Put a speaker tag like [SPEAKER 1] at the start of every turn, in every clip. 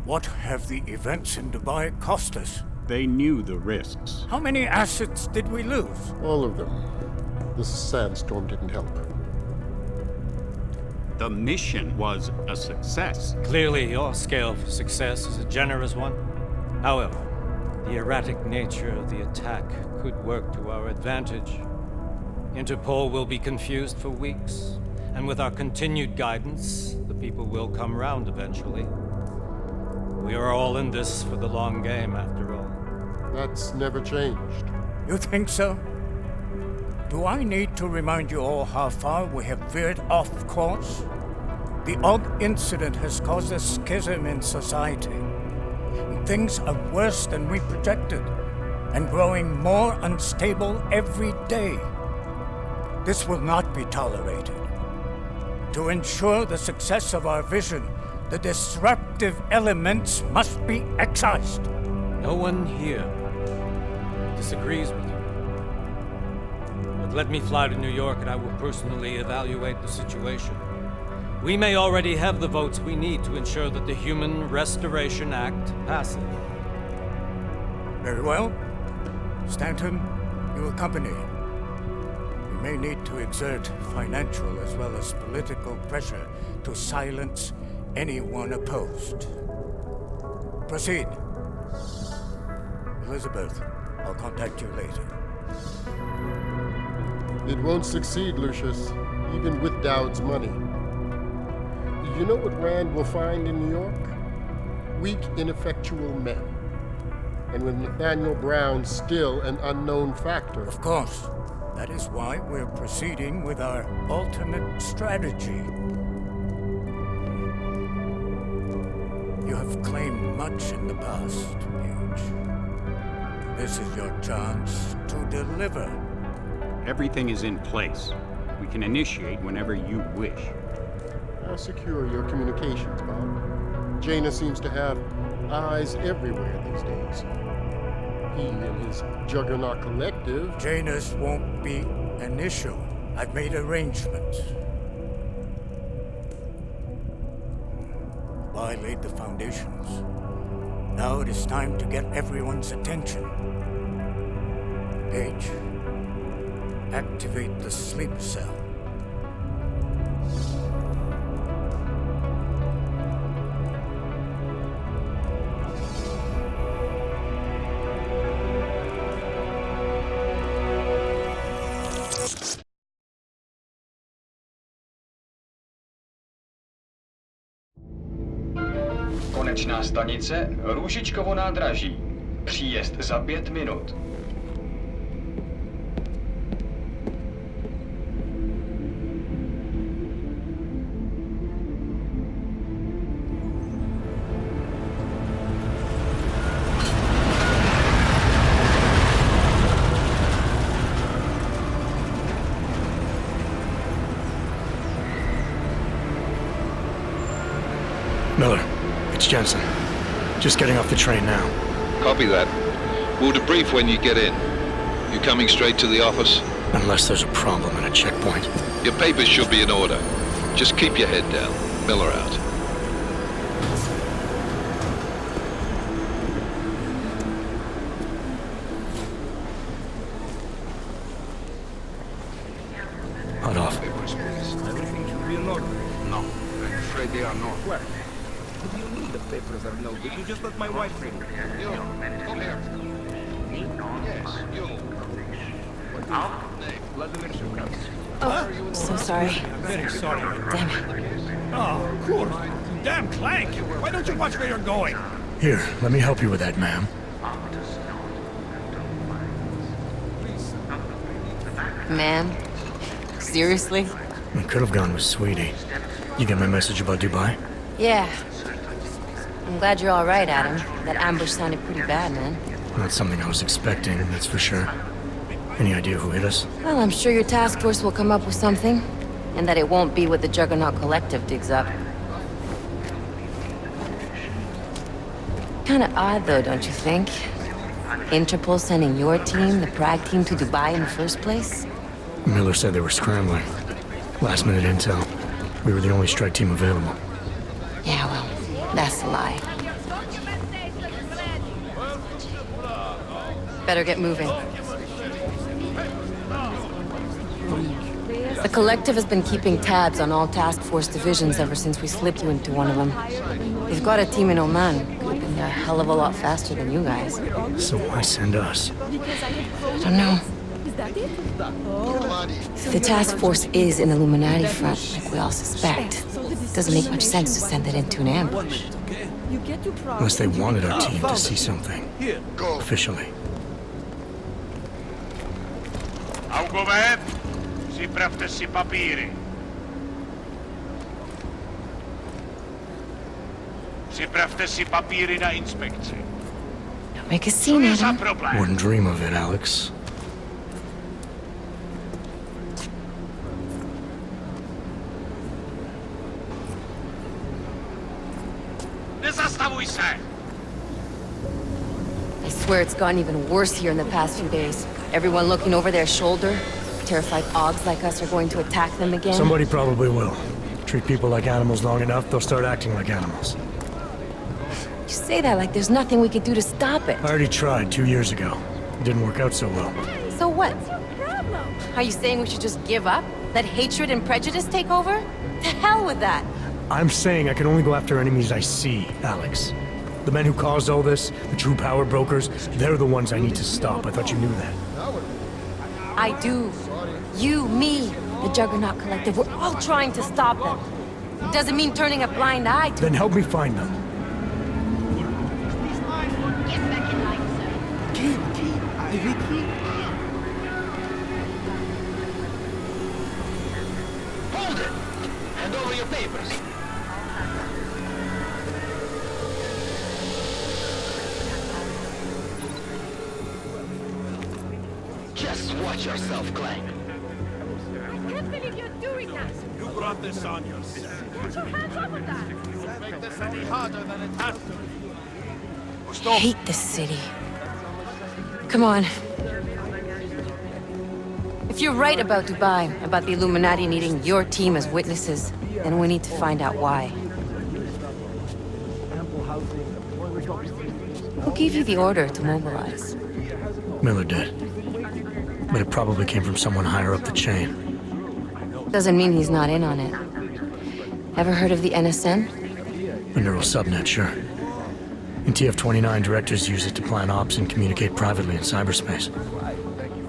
[SPEAKER 1] What have the events in Dubai cost us?
[SPEAKER 2] They knew the risks.
[SPEAKER 1] How many assets did we lose?
[SPEAKER 3] All of them. This sandstorm didn't help.
[SPEAKER 2] The mission was a success.
[SPEAKER 4] Clearly, your scale for success is a generous one. However, the erratic nature of the attack could work to our advantage. Interpol will be confused for weeks, and with our continued guidance, the people will come round eventually. We are all in this for the long game, after all.
[SPEAKER 3] That's never changed.
[SPEAKER 1] You think so? Do I need to remind you all how far we have veered off course? The Aug Incident has caused a schism in society. Things are worse than we projected, and growing more unstable every day. This will not be tolerated. To ensure the success of our vision, the disruptive elements must be excised.
[SPEAKER 4] No one here disagrees with you. But let me fly to New York and I will personally evaluate the situation. We may already have the votes we need to ensure that the Human Restoration Act passes.
[SPEAKER 1] Very well. Stanton, you accompany. We may need to exert financial as well as political pressure to silence anyone opposed. Proceed. Elizabeth, I'll contact you later.
[SPEAKER 3] It won't succeed, Lucius, even with Dowd's money. You know what Rand will find in New York? Weak, ineffectual men. And with Nathaniel Brown still an unknown factor.
[SPEAKER 1] Of course. That is why we're proceeding with our alternate strategy. You have claimed much in the past, Paige. This is your chance to deliver.
[SPEAKER 2] Everything is in place. We can initiate whenever you wish.
[SPEAKER 3] How secure are your communications, Bob? Jaina seems to have eyes everywhere these days. He and his Juggernaut Collective...
[SPEAKER 1] Janus won't be an issue. I've made arrangements. I laid the foundations. Now it is time to get everyone's attention. Paige, activate the sleep cell.
[SPEAKER 5] Konečná stanice Růžičkovo nádraží. Příjezd za 5 minut.
[SPEAKER 6] Miller, it's Jensen. Just getting off the train now.
[SPEAKER 7] Copy that. We'll debrief when you get in. You coming straight to the office?
[SPEAKER 6] Unless there's a problem at a checkpoint.
[SPEAKER 7] Your papers should be in order. Just keep your head down. Miller out.
[SPEAKER 6] Hot off.
[SPEAKER 8] Everything should be in order. No, I'm afraid they are not. Where? If you need the papers are loaded, you just let my wife read it.
[SPEAKER 7] You, come here. Yes, you.
[SPEAKER 8] Vladimir Shukov.
[SPEAKER 9] Oh, so sorry.
[SPEAKER 4] I'm very sorry.
[SPEAKER 9] Damn it.
[SPEAKER 4] Oh, cool. Damn Clank! Why don't you watch where you're going?
[SPEAKER 6] Here, let me help you with that, ma'am.
[SPEAKER 9] Ma'am? Seriously?
[SPEAKER 6] I could have gone with Sweetie. You get my message about Dubai?
[SPEAKER 9] Yeah. I'm glad you're all right, Adam. That ambush sounded pretty bad, man.
[SPEAKER 6] Not something I was expecting, that's for sure. Any idea who hit us?
[SPEAKER 9] Well, I'm sure your task force will come up with something. And that it won't be what the Juggernaut Collective digs up. Kinda odd, though, don't you think? Interpol sending your team, the Prague team, to Dubai in the first place?
[SPEAKER 6] Miller said they were scrambling. Last-minute intel. We were the only strike team available.
[SPEAKER 9] Yeah, well, that's a lie. Better get moving. The Collective has been keeping tabs on all task force divisions ever since we slipped you into one of them. They've got a team in Oman. Could have been there a hell of a lot faster than you guys.
[SPEAKER 6] So why send us?
[SPEAKER 9] I don't know. If the task force is an Illuminati front, like we all suspect, it doesn't make much sense to send it into an ambush.
[SPEAKER 6] Unless they wanted our team to see something. Officially.
[SPEAKER 10] Augmented, ziprawte si papíry. Ziprawte si papíry na inspekci.
[SPEAKER 9] Don't make a scene, Adam.
[SPEAKER 6] Wouldn't dream of it, Alex.
[SPEAKER 10] Nezastavuj se!
[SPEAKER 9] I swear it's gotten even worse here in the past few days. Everyone looking over their shoulder. Terrified Augs like us are going to attack them again.
[SPEAKER 6] Somebody probably will. Treat people like animals long enough, they'll start acting like animals.
[SPEAKER 9] You say that like there's nothing we could do to stop it.
[SPEAKER 6] I already tried 2 years ago. It didn't work out so well.
[SPEAKER 9] So what? Are you saying we should just give up? Let hatred and prejudice take over? To hell with that!
[SPEAKER 6] I'm saying I can only go after enemies I see, Alex. The men who caused all this, the true power brokers, they're the ones I need to stop. I thought you knew that.
[SPEAKER 9] I do. You, me, the Juggernaut Collective, we're all trying to stop them. It doesn't mean turning a blind eye to
[SPEAKER 6] Then help me find them.
[SPEAKER 10] Hold it! Hand over your papers. Just watch yourself, Glenn.
[SPEAKER 11] I can't believe you're doing that!
[SPEAKER 10] You brought this on yourself.
[SPEAKER 11] Put your hands off of that!
[SPEAKER 10] Don't make this any harder than it has to be.
[SPEAKER 9] I hate this city. Come on. If you're right about Dubai, about the Illuminati needing your team as witnesses, then we need to find out why. Who gave you the order to mobilize?
[SPEAKER 6] Miller did. But it probably came from someone higher up the chain.
[SPEAKER 9] Doesn't mean he's not in on it. Ever heard of the NSN?
[SPEAKER 6] A neural subnet, sure. In TF-29, directors use it to plan ops and communicate privately in cyberspace.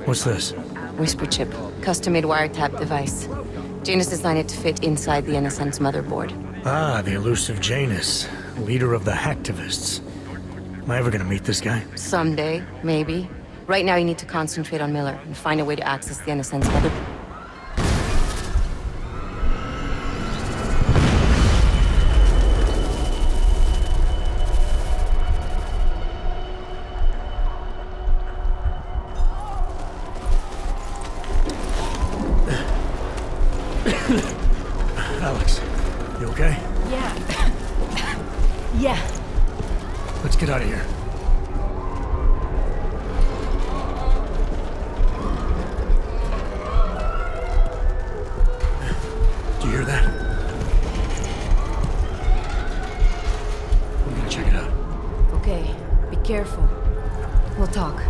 [SPEAKER 6] What's this?
[SPEAKER 9] Whisper chip. Custom-made wiretap device. Janus designed it to fit inside the NSN's motherboard.
[SPEAKER 6] Ah, the elusive Janus, leader of the hacktivists. Am I ever gonna meet this guy?
[SPEAKER 9] Someday, maybe. Right now you need to concentrate on Miller and find a way to access the NSN's motherboard.
[SPEAKER 6] Alex, you okay?
[SPEAKER 11] Yeah. Yeah.
[SPEAKER 6] Let's get out of here. Do you hear that? I'm gonna check it out.
[SPEAKER 11] Okay, be careful. We'll talk.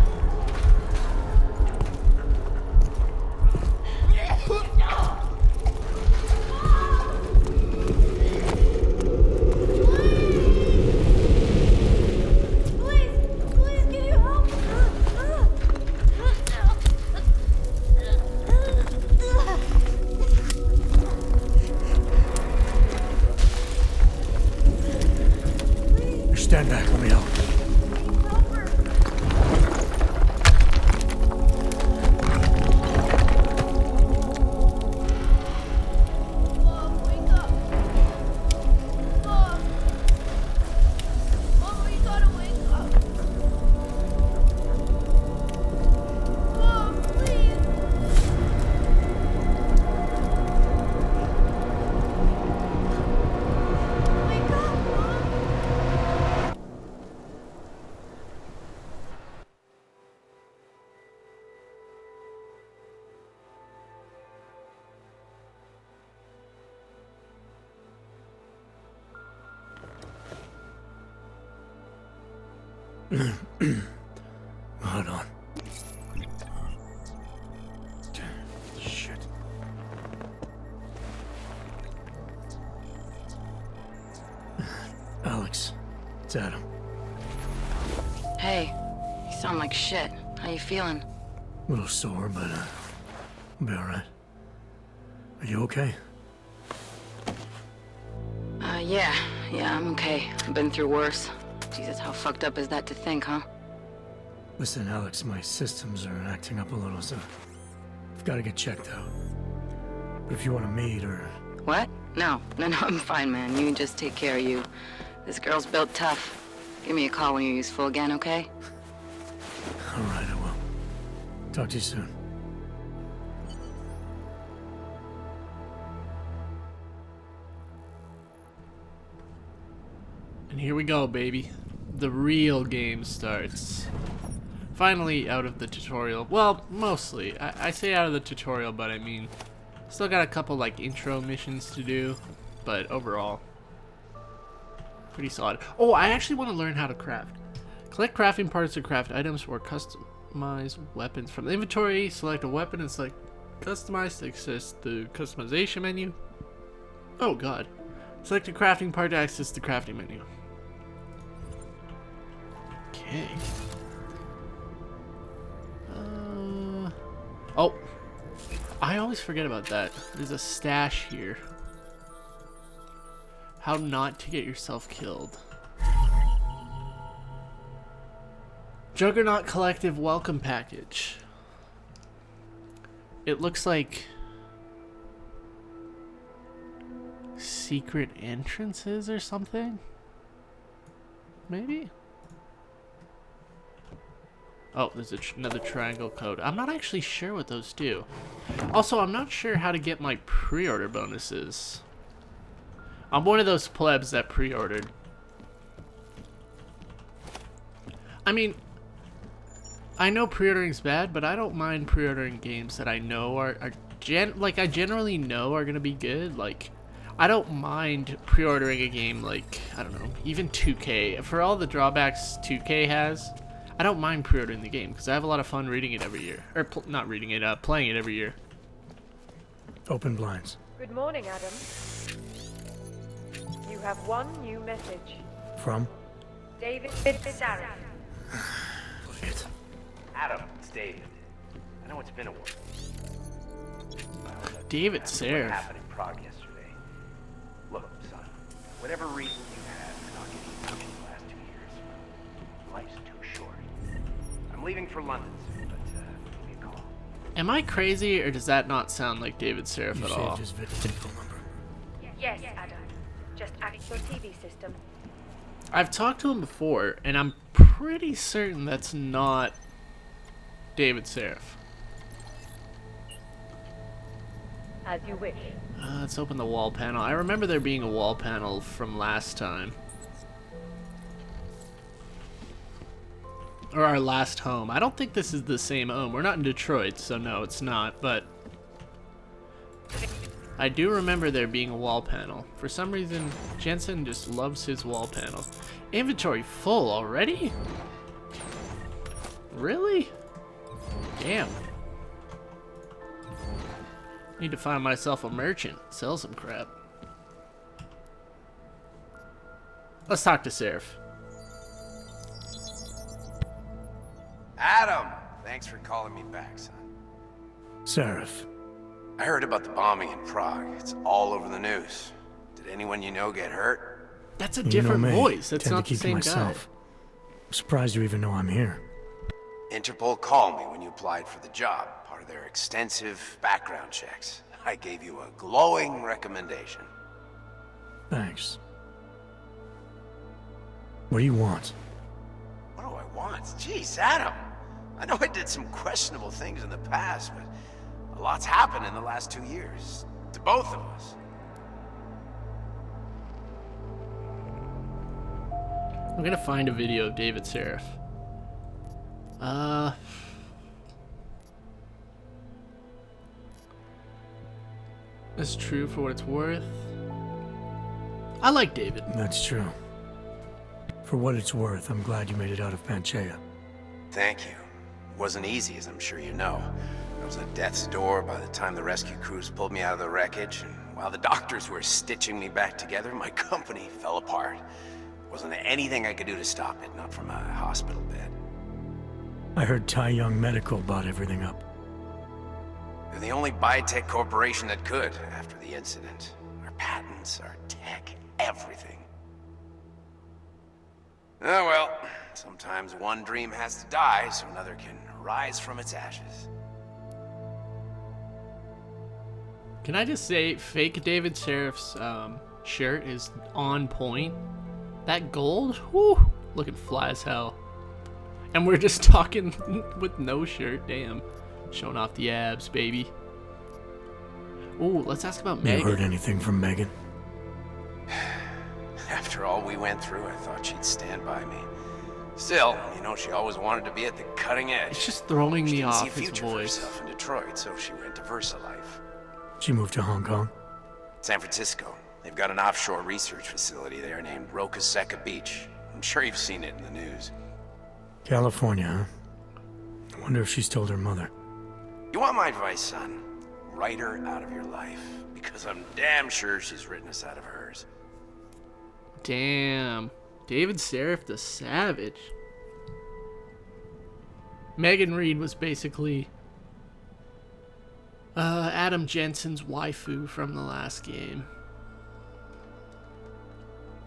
[SPEAKER 6] Stand back, let me help. Hold on.
[SPEAKER 9] Hey, you sound like shit. How you feeling?
[SPEAKER 6] A little sore, but I'll be alright. Are you okay?
[SPEAKER 9] Yeah, I'm okay. I've been through worse. Jesus, how fucked up is that to think, huh?
[SPEAKER 6] Listen, Alex, my systems are acting up a little, so I've got to get checked out. But if you want to meet or...
[SPEAKER 9] What? No, I'm fine, man. You just take care of you. This girl's built tough. Give me a call when you're useful again, okay?
[SPEAKER 6] Alright, I will. Talk to you soon.
[SPEAKER 12] And here we go, baby. The real game starts. Finally out of the tutorial. Well, mostly. I say out of the tutorial, but I mean, still got a couple like intro missions to do, but overall, pretty solid. Oh, I actually want to learn how to craft. Collect crafting parts to craft items or customize weapons from the inventory. Select a weapon and select customize to access the customization menu. Oh god. Select a crafting part to access the crafting menu. Okay. Oh, I always forget about that. There's a stash here. How not to get yourself killed. Juggernaut Collective Welcome Package. It looks like secret entrances or something? Maybe? Oh, there's another triangle code. I'm not actually sure what those do. Also, I'm not sure how to get my pre-order bonuses. I'm one of those plebs that pre-ordered. I mean, I know pre-ordering's bad, but I don't mind pre-ordering games that I know I generally know are gonna be good. Like, I don't mind pre-ordering a game like, I don't know, even 2K. For all the drawbacks 2K has, I don't mind pre-ordering the game because I have a lot of fun reading it every year. Or not reading it, playing it every year.
[SPEAKER 6] Open blinds.
[SPEAKER 13] Good morning, Adam. You have one new message.
[SPEAKER 6] From?
[SPEAKER 13] David Sarif.
[SPEAKER 14] Adam, it's David. I know it's been a while.
[SPEAKER 12] David Sarif.
[SPEAKER 14] What happened in Prague yesterday? Look, son, whatever reason you had for not getting in touch in the last 2 years, life's too short. I'm leaving for London soon, but give me a call.
[SPEAKER 12] Am I crazy, or does that not sound like David Sarif at all?
[SPEAKER 6] His info number.
[SPEAKER 13] Yes, Adam. Just act your TV system.
[SPEAKER 12] I've talked to him before, and I'm pretty certain that's not David Sarif.
[SPEAKER 13] As you wish.
[SPEAKER 12] Let's open the wall panel. I remember there being a wall panel from last time. Or our last home. I don't think this is the same home. We're not in Detroit, so no, it's not, but I do remember there being a wall panel. For some reason, Jensen just loves his wall panels. Inventory full already? Really? Damn. Need to find myself a merchant. Sell some crap. Let's talk to Sarif.
[SPEAKER 14] Adam! Thanks for calling me back, son.
[SPEAKER 6] Sarif.
[SPEAKER 14] I heard about the bombing in Prague. It's all over the news. Did anyone you know get hurt?
[SPEAKER 12] That's a different voice. That's not the same guy.
[SPEAKER 6] I'm surprised you even know I'm here.
[SPEAKER 14] Interpol called me when you applied for the job, part of their extensive background checks. I gave you a glowing recommendation.
[SPEAKER 6] Thanks. What do you want?
[SPEAKER 14] What do I want? Jeez, Adam. I know I did some questionable things in the past, but a lot's happened in the last 2 years. To both of us.
[SPEAKER 12] I'm gonna find a video of David Sarif. That's true for what it's worth. I like David.
[SPEAKER 6] That's true. For what it's worth, I'm glad you made it out of Panchea.
[SPEAKER 14] Thank you. It wasn't easy, as I'm sure you know. I was at death's door by the time the rescue crews pulled me out of the wreckage, and while the doctors were stitching me back together, my company fell apart. Wasn't anything I could do to stop it, not from a hospital bed.
[SPEAKER 6] I heard Tai Young Medical bought everything up.
[SPEAKER 14] They're the only biotech corporation that could after the incident. Our patents, our tech, everything. Oh well, sometimes one dream has to die so another can rise from its ashes.
[SPEAKER 12] Can I just say, fake David Sarif's shirt is on point. That gold, whoo, looking fly as hell. And we're just talking with no shirt, damn. Showing off the abs, baby. Ooh, let's ask about Megan.
[SPEAKER 6] You heard anything from Megan?
[SPEAKER 14] After all we went through, I thought she'd stand by me. Still, you know, she always wanted to be at the cutting edge.
[SPEAKER 12] It's just throwing me off his
[SPEAKER 14] She didn't see a future for
[SPEAKER 12] voice.
[SPEAKER 14] herself in Detroit, so she went to VersaLife.
[SPEAKER 6] She moved to Hong Kong?
[SPEAKER 14] San Francisco. They've got an offshore research facility there named Roca Seca Beach. I'm sure you've seen it in the news.
[SPEAKER 6] California, huh? I wonder if she's told her mother.
[SPEAKER 14] You want my advice, son? Write her out of your life, because I'm damn sure she's written us out of hers.
[SPEAKER 12] Damn. David Sarif the Savage. Megan Reed was basically Adam Jensen's waifu from the last game.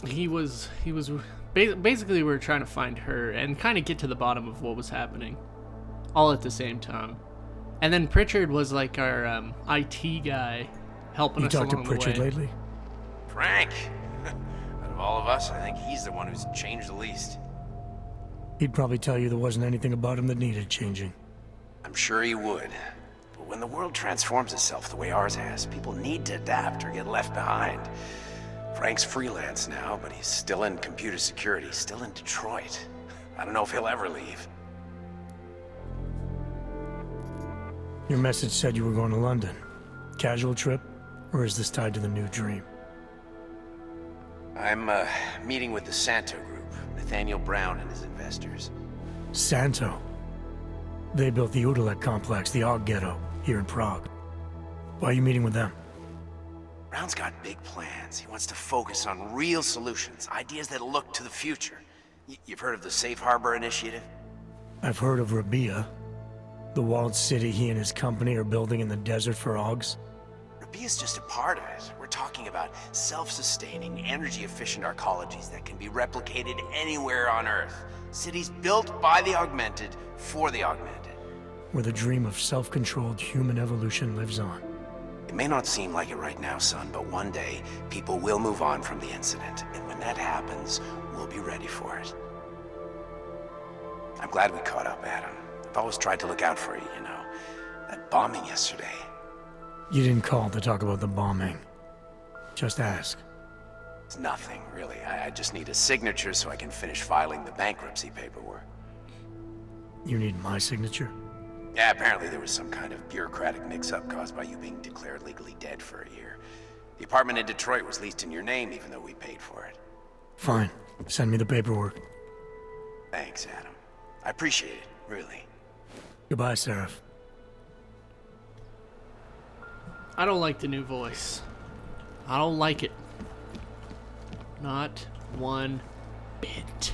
[SPEAKER 12] He was basically we were trying to find her and kind of get to the bottom of what was happening all at the same time. And then Pritchard was like our IT guy helping us along the way.
[SPEAKER 6] You talked to Pritchard lately?
[SPEAKER 14] Frank! Out of all of us, I think he's the one who's changed the least.
[SPEAKER 6] He'd probably tell you there wasn't anything about him that needed changing.
[SPEAKER 14] I'm sure he would. But when the world transforms itself the way ours has, people need to adapt or get left behind. Frank's freelance now, but he's still in computer security, still in Detroit. I don't know if he'll ever leave.
[SPEAKER 6] Your message said you were going to London. Casual trip? Or is this tied to the new dream?
[SPEAKER 14] I'm meeting with the Santo Group, Nathaniel Brown and his investors.
[SPEAKER 6] Santo? They built the Udalek complex, the Aug ghetto, here in Prague. Why are you meeting with them?
[SPEAKER 14] Brown's got big plans. He wants to focus on real solutions, ideas that look to the future. You've heard of the Safe Harbor Initiative?
[SPEAKER 6] I've heard of Rabia, the walled city he and his company are building in the desert for Augs.
[SPEAKER 14] Rabia's just a part of it. We're talking about self-sustaining, energy-efficient arcologies that can be replicated anywhere on Earth. Cities built by the augmented, for the augmented.
[SPEAKER 6] Where the dream of self-controlled human evolution lives on.
[SPEAKER 14] It may not seem like it right now, son, but one day, people will move on from the incident. And when that happens, we'll be ready for it. I'm glad we caught up, Adam. I've always tried to look out for you, you know. That bombing yesterday.
[SPEAKER 6] You didn't call to talk about the bombing. Just ask.
[SPEAKER 14] It's nothing, really. I just need a signature so I can finish filing the bankruptcy paperwork.
[SPEAKER 6] You need my signature?
[SPEAKER 14] Yeah, apparently there was some kind of bureaucratic mix-up caused by you being declared legally dead for a year. The apartment in Detroit was leased in your name, even though we paid for it.
[SPEAKER 6] Fine. Send me the paperwork.
[SPEAKER 14] Thanks, Adam. I appreciate it, really.
[SPEAKER 6] Goodbye, Sarif.
[SPEAKER 12] I don't like the new voice. I don't like it. Not one bit.